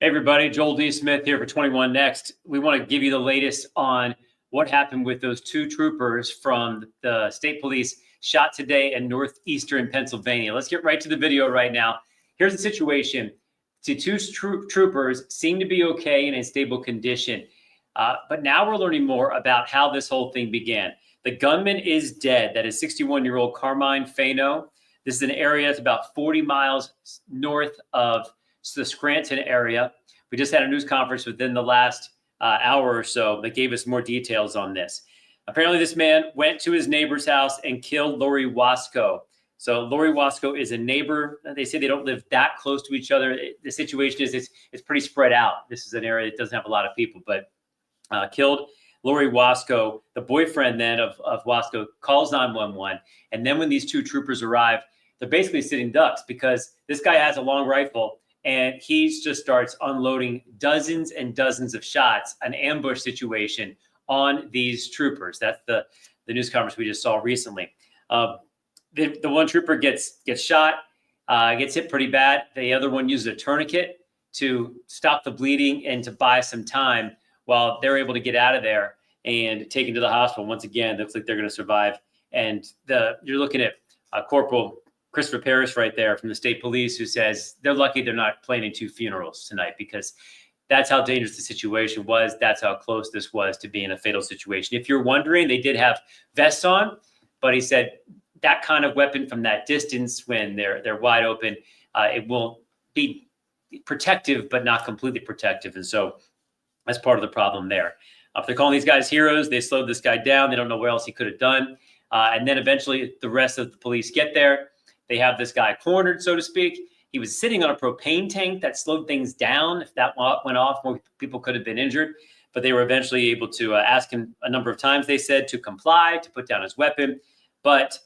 Hey everybody, Joel D. Smith here for 21 Next. We want to give you the latest on what happened with those two troopers from the state police shot today in northeastern Pennsylvania. Let's get right to the video right now. Here's the situation. The two troopers seem to be okay and in stable condition. But now we're learning more about how this whole thing began. The gunman is dead. That is 61-year-old Carmine Fano. This is an area that's about 40 miles north of the Scranton area. We just had a news conference within the last hour or so that gave us more details on this. Apparently, this man went to his neighbor's house and killed Lori Wasco. So Lori Wasco is a neighbor. They say they don't live that close to each other. The situation is it's pretty spread out. This is an area that doesn't have a lot of people, but killed Lori Wasco. The boyfriend then of Wasco calls 911. And then when these two troopers arrive, they're basically sitting ducks because this guy has a long rifle and he just starts unloading dozens and dozens of shots, an ambush situation on these troopers. That's the news conference we just saw recently. The one trooper gets shot, gets hit pretty bad. The other one uses a tourniquet to stop the bleeding and to buy some time while they're able to get out of there and taken to the hospital. Once again, looks like they're going to survive. And you're looking at Corporal Christopher Paris right there from the state police, who says they're lucky they're not planning two funerals tonight because that's how dangerous the situation was. That's how close this was to being a fatal situation. If you're wondering, they did have vests on, but he said that kind of weapon from that distance when they're wide open, it will be protective, but not completely protective. And so that's part of the problem there. If they're calling these guys heroes, they slowed this guy down. They don't know where else he could have done. And then eventually the rest of the police get there. They have this guy cornered, so to speak. He was sitting on a propane tank that slowed things down. If that went off, more people could have been injured. But they were eventually able to ask him a number of times, they said, to comply, to put down his weapon. But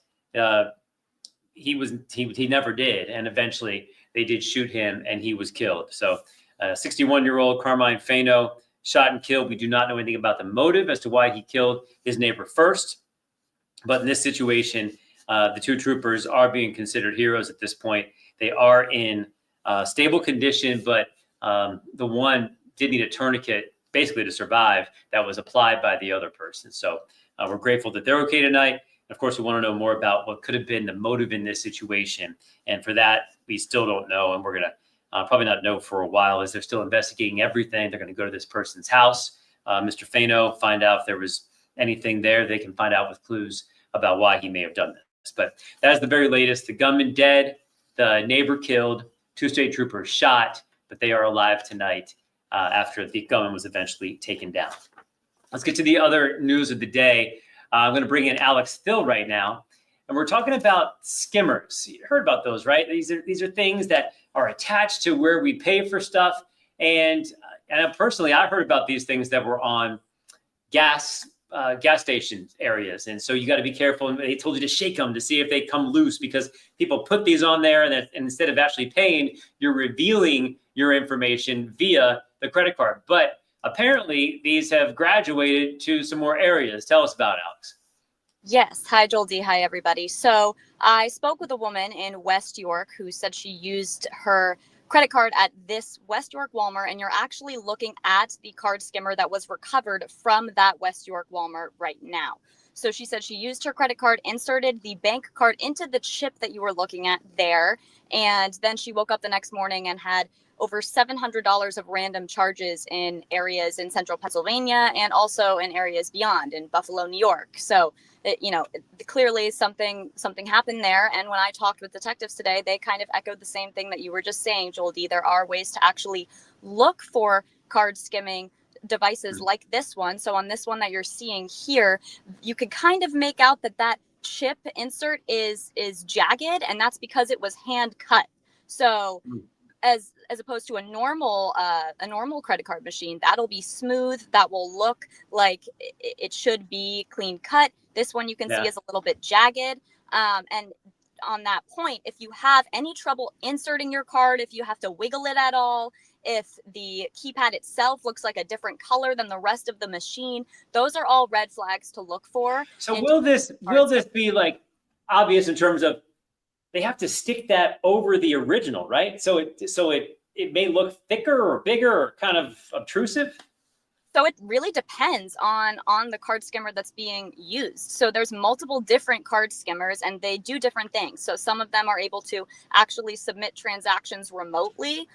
he never did. And eventually they did shoot him and he was killed. So 61-year-old Carmine Fano shot and killed. We do not know anything about the motive as to why he killed his neighbor first. But in this situation, the two troopers are being considered heroes at this point. They are in stable condition, but the one did need a tourniquet basically to survive that was applied by the other person. So we're grateful that they're okay tonight. Of course, we want to know more about what could have been the motive in this situation. And for that, we still don't know. And we're going to probably not know for a while as they're still investigating everything. They're going to go to this person's house, Mr. Fano, find out if there was anything there. They can find out with clues about why he may have done this. But that is the very latest. The gunman dead, the neighbor killed, two state troopers shot, but they are alive tonight after the gunman was eventually taken down. Let's get to the other news of the day. I'm going to bring in Alex Thill right now, and we're talking about skimmers. You heard about those, right? These are things that are attached to where we pay for stuff. And personally, I heard about these things that were on gas station areas. And so you got to be careful. And they told you to shake them to see if they come loose because people put these on there and instead of actually paying, you're revealing your information via the credit card. But apparently these have graduated to some more areas. Tell us about it, Alex. Yes. Hi, Joel D. Hi, everybody. So I spoke with a woman in West York who said she used her credit card at this West York Walmart, and you're actually looking at the card skimmer that was recovered from that West York Walmart right now. So she said she used her credit card, inserted the bank card into the chip that you were looking at there, and then she woke up the next morning and had over $700 of random charges in areas in central Pennsylvania and also in areas beyond in Buffalo, New York. So, clearly something happened there. And when I talked with detectives today, they kind of echoed the same thing that you were just saying, Joel D. There are ways to actually look for card skimming devices like this one. So on this one that you're seeing here, you could kind of make out that chip insert is jagged, and that's because it was hand cut. So as opposed to a normal credit card machine, that'll be smooth. That will look like it should be clean cut. This one you can see is a little bit jagged. And on that point, if you have any trouble inserting your card, if you have to wiggle it at all, if the keypad itself looks like a different color than the rest of the machine, those are all red flags to look for. So will this be like obvious in terms of they have to stick that over the original, right? So it it may look thicker or bigger or kind of obtrusive? So it really depends on the card skimmer that's being used. So there's multiple different card skimmers and they do different things. So some of them are able to actually submit transactions remotely.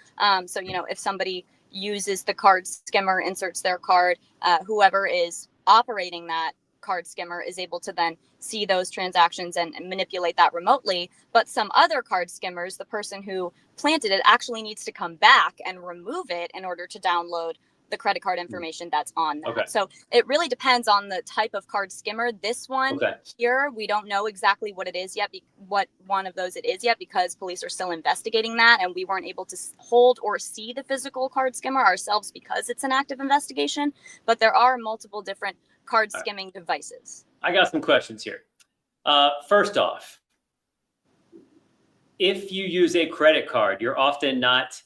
So, you know, if somebody uses the card skimmer, inserts their card, whoever is operating that card skimmer is able to then see those transactions and manipulate that remotely. But some other card skimmers, the person who planted it actually needs to come back and remove it in order to download the credit card information that's on that. Okay. So it really depends on the type of card skimmer. This one here, we don't know exactly what it is yet, what one of those it is yet, because police are still investigating that. And we weren't able to hold or see the physical card skimmer ourselves because it's an active investigation. But there are multiple different card skimming devices. I got some questions here. First off, if you use a credit card, you're often not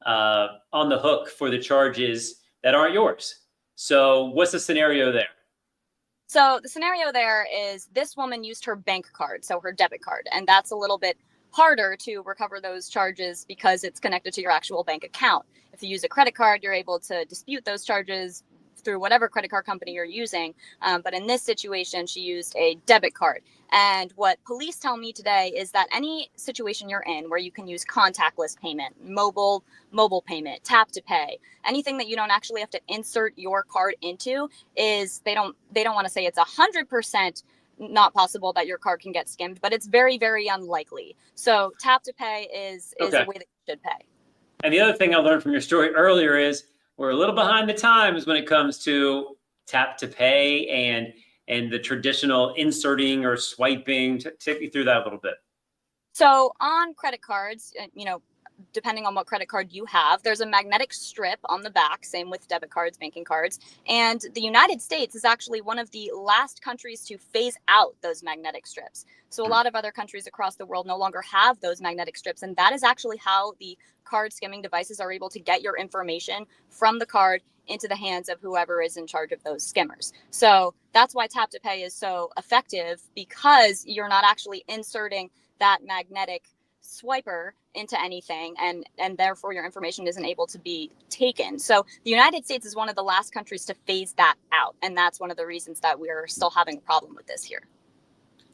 on the hook for the charges that aren't yours. So what's the scenario there? So the scenario there is this woman used her bank card, so her debit card, and that's a little bit harder to recover those charges because it's connected to your actual bank account. If you use a credit card, you're able to dispute those charges through whatever credit card company you're using. But in this situation, she used a debit card. And what police tell me today is that any situation you're in where you can use contactless payment, mobile payment, tap to pay, anything that you don't actually have to insert your card into, is they don't want to say it's 100% not possible that your card can get skimmed, but it's very, very unlikely. So tap to pay is a way that you should pay. And the other thing I learned from your story earlier is we're a little behind the times when it comes to tap to pay and the traditional inserting or swiping. Take me through that a little bit. So on credit cards, you know, depending on what credit card you have, there's a magnetic strip on the back, same with debit cards, banking cards. And the United States is actually one of the last countries to phase out those magnetic strips. So a lot of other countries across the world no longer have those magnetic strips. And that is actually how the card skimming devices are able to get your information from the card into the hands of whoever is in charge of those skimmers. So that's why tap to pay is so effective, because you're not actually inserting that magnetic swiper into anything, and therefore your information isn't able to be taken. So the United States is one of the last countries to phase that out, and that's one of the reasons that we're still having a problem with this here.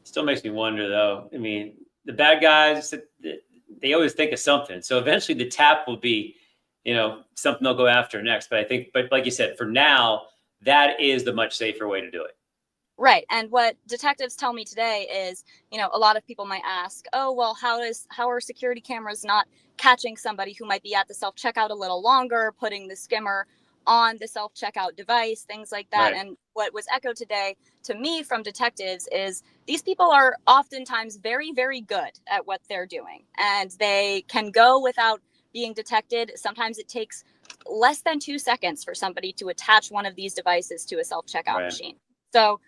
Still makes me wonder, though. I mean, the bad guys, they always think of something. So eventually the tap will be, you know, something they'll go after next. But I think, but like you said, for now, that is the much safer way to do it. Right. And what detectives tell me today is, you know, a lot of people might ask, oh, well, how are security cameras not catching somebody who might be at the self-checkout a little longer, putting the skimmer on the self-checkout device, things like that. Right. And what was echoed today to me from detectives is these people are oftentimes very, very good at what they're doing, and they can go without being detected. Sometimes it takes less than 2 seconds for somebody to attach one of these devices to a self-checkout machine. So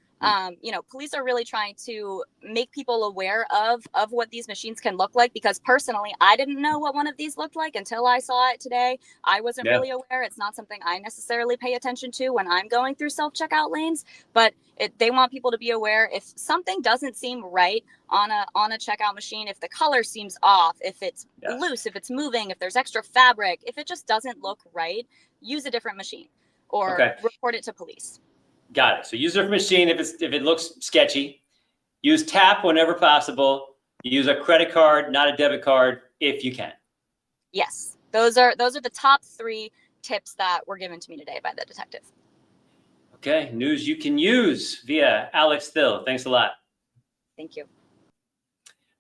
you know, police are really trying to make people aware of what these machines can look like, because personally, I didn't know what one of these looked like until I saw it today. I wasn't really aware. It's not something I necessarily pay attention to when I'm going through self-checkout lanes, but they want people to be aware if something doesn't seem right on a checkout machine, if the color seems off, if it's loose, if it's moving, if there's extra fabric, if it just doesn't look right, use a different machine or report it to police. Got it. So use a different machine if it looks sketchy. Use tap whenever possible. Use a credit card, not a debit card, if you can. Yes, those are the top 3 tips that were given to me today by the detective. Okay, news you can use via Alex Thill. Thanks a lot. Thank you.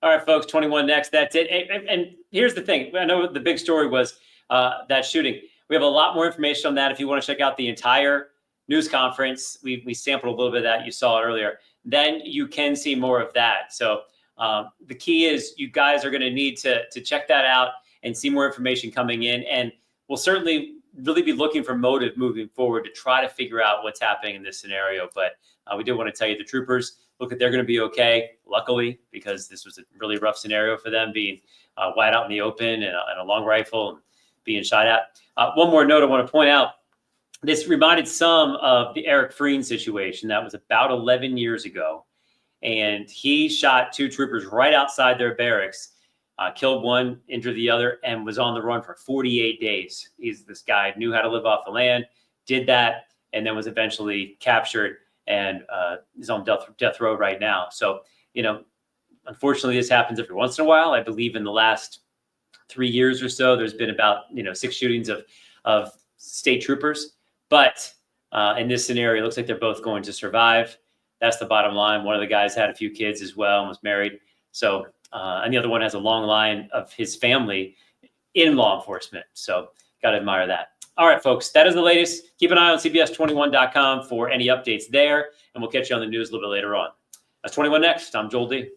All right, folks, 21 next. That's it. And here's the thing. I know the big story was that shooting. We have a lot more information on that. If you want to check out the entire news conference, we sampled a little bit of that. You saw it earlier. Then you can see more of that. So the key is you guys are going to need to check that out and see more information coming in. And we'll certainly really be looking for motive moving forward to try to figure out what's happening in this scenario. But we did want to tell you the troopers, look, they're going to be okay, luckily, because this was a really rough scenario for them, being wide out in the open and a long rifle and being shot at. One more note I want to point out. This reminded some of the Eric Freen situation that was about 11 years ago. And he shot 2 troopers right outside their barracks. killed one, injured the other, and was on the run for 48 days. This guy knew how to live off the land, did that, and then was eventually captured and is on death row right now. So, unfortunately, this happens every once in a while. I believe in the last 3 years or so, there's been about 6 shootings of state troopers. But in this scenario, it looks like they're both going to survive. That's the bottom line. One of the guys had a few kids as well and was married. So, and the other one has a long line of his family in law enforcement. So, got to admire that. All right, folks, that is the latest. Keep an eye on CBS21.com for any updates there, and we'll catch you on the news a little bit later on. That's 21 Next. I'm Joel D.